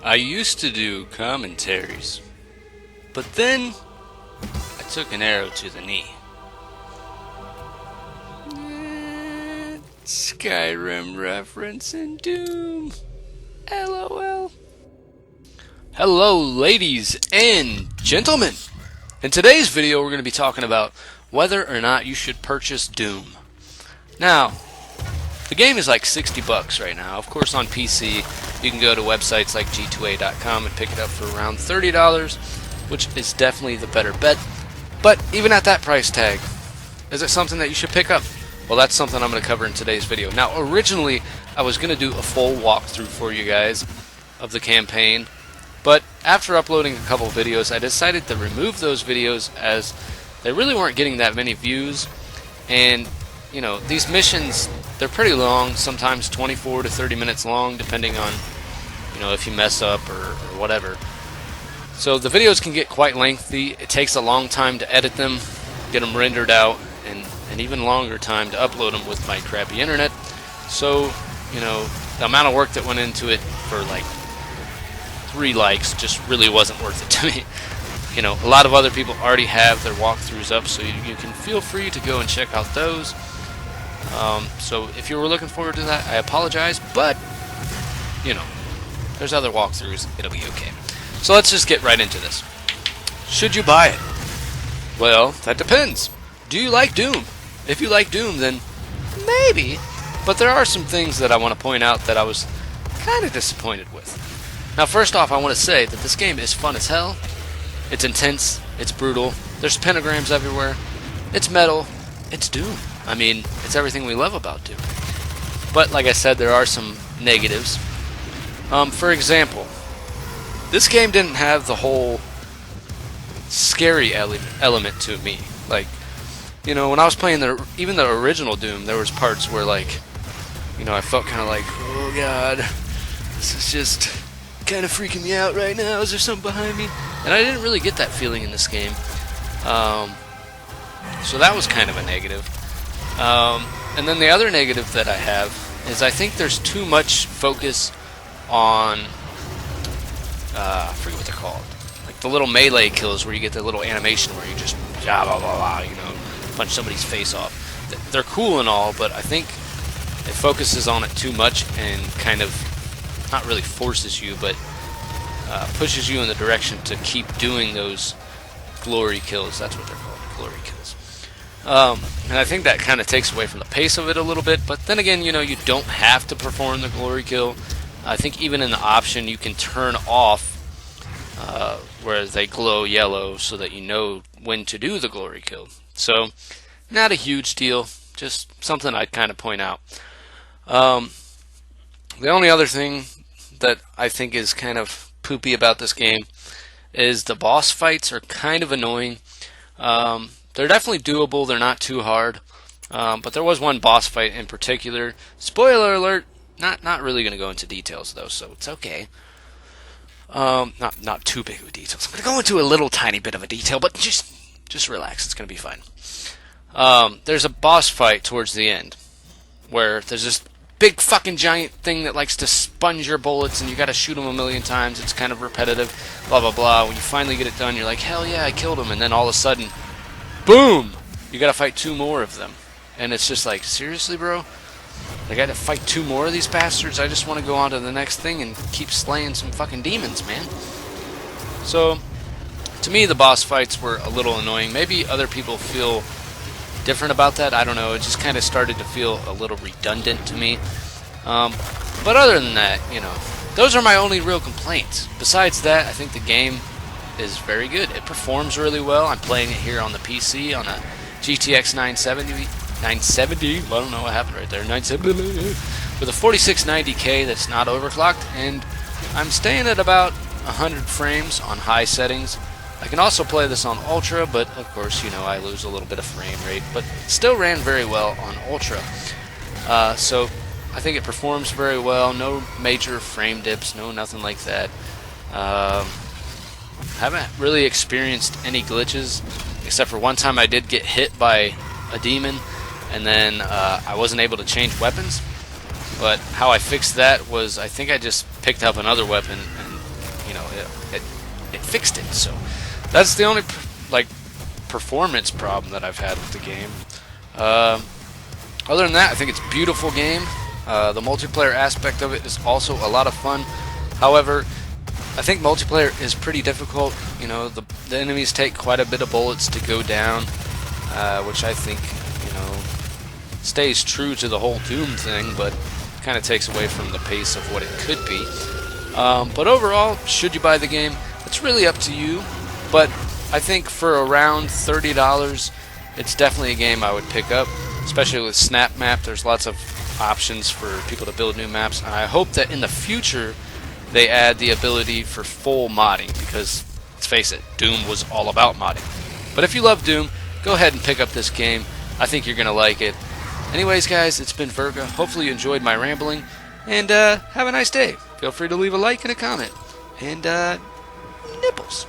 I used to do commentaries, but then I took an arrow to the knee. Skyrim reference and Doom. LOL. Hello, ladies and gentlemen. In today's video, we're going to be talking about whether or not you should purchase Doom. Now, the game is like 60 bucks right now. Of course, on PC, you can go to websites like G2A.com and pick it up for around $30, which is definitely the better bet. But even at that price tag, is it something that you should pick up? Well, that's something I'm going to cover in today's video. Now, originally, I was going to do a full walkthrough for you guys of the campaign, but after uploading a couple videos, I decided to remove those videos as they really weren't getting that many views. And, you know, these missions, they're pretty long, sometimes 24 to 30 minutes long, depending on, you know, if you mess up or whatever. So the videos can get quite lengthy. It takes a long time to edit them, get them rendered out, and an even longer time to upload them with my crappy internet. So, you know, the amount of work that went into it for like 3 likes just really wasn't worth it to me. You know, a lot of other people already have their walkthroughs up, so you can feel free to go and check out those. So if you were looking forward to that, I apologize, but, you know, there's other walkthroughs, it'll be okay. So let's just get right into this. Should you buy it? Well, that depends. Do you like Doom? If you like Doom, then maybe. But there are some things that I want to point out that I was kind of disappointed with. Now, first off, I want to say that this game is fun as hell. It's intense. It's brutal. There's pentagrams everywhere. It's metal. It's Doom. I mean, it's everything we love about Doom. But like I said, there are some negatives. For example, this game didn't have the whole scary element to me. Like, you know, when I was playing even the original Doom, there was parts where, like, you know, I felt kind of like, oh god, this is just kind of freaking me out right now. Is there something behind me? And I didn't really get that feeling in this game. So that was kind of a negative. And then the other negative that I have is I think there's too much focus on, I forget what they're called, like the little melee kills where you get the little animation where you just blah blah blah, you know, punch somebody's face off. They're cool and all, but I think it focuses on it too much and kind of not really forces you, but pushes you in the direction to keep doing those glory kills. That's what they're called, glory kills. And I think that kind of takes away from the pace of it a little bit, but then again, you know, you don't have to perform the glory kill. I think even in the option you can turn off where they glow yellow so that you know when to do the glory kill. So, not a huge deal, just something I'd kind of point out. The only other thing that I think is kind of poopy about this game is the boss fights are kind of annoying. They're definitely doable, they're not too hard. But there was one boss fight in particular. Spoiler alert, not really going to go into details though, so it's okay. Not too big of a details. I'm going to go into a little tiny bit of a detail, but just relax, it's going to be fine. There's a boss fight towards the end where there's this big fucking giant thing that likes to sponge your bullets and you gotta shoot him a million times. It's kind of repetitive, blah blah blah. When you finally get it done, you're like, hell yeah, I killed him, and then all of a sudden, boom, you gotta fight 2 more of them. And it's just like, seriously, bro? I gotta fight 2 more of these bastards? I just want to go on to the next thing and keep slaying some fucking demons, man. So, to me, the boss fights were a little annoying. Maybe other people feel different about that. I don't know. It just kind of started to feel a little redundant to me. But other than that, you know, those are my only real complaints. Besides that, I think the game is very good. It performs really well. I'm playing it here on the PC on a GTX 970. Well, I don't know what happened right there. 970 with a 4690K that's not overclocked, and I'm staying at about 100 frames on high settings. I can also play this on Ultra, but of course, you know, I lose a little bit of frame rate, but still ran very well on Ultra. So I think it performs very well. No major frame dips, no nothing like that. Haven't really experienced any glitches, except for one time I did get hit by a demon, and then I wasn't able to change weapons. But how I fixed that was I think I just picked up another weapon and you know, it fixed it. So that's the only like performance problem that I've had with the game. Other than that, I think it's a beautiful game. The multiplayer aspect of it is also a lot of fun. However, I think multiplayer is pretty difficult. You know, the enemies take quite a bit of bullets to go down, which I think, you know, stays true to the whole Doom thing, but kind of takes away from the pace of what it could be. But overall, should you buy the game? It's really up to you. But I think for around $30, it's definitely a game I would pick up, especially with Snap Map. There's lots of options for people to build new maps, and I hope that in the future they add the ability for full modding, because let's face it, Doom was all about modding. But if you love Doom, go ahead and pick up this game. I think you're gonna like it. Anyways, guys, it's been Virga. Hopefully you enjoyed my rambling, and have a nice day. Feel free to leave a like and a comment, and nipples.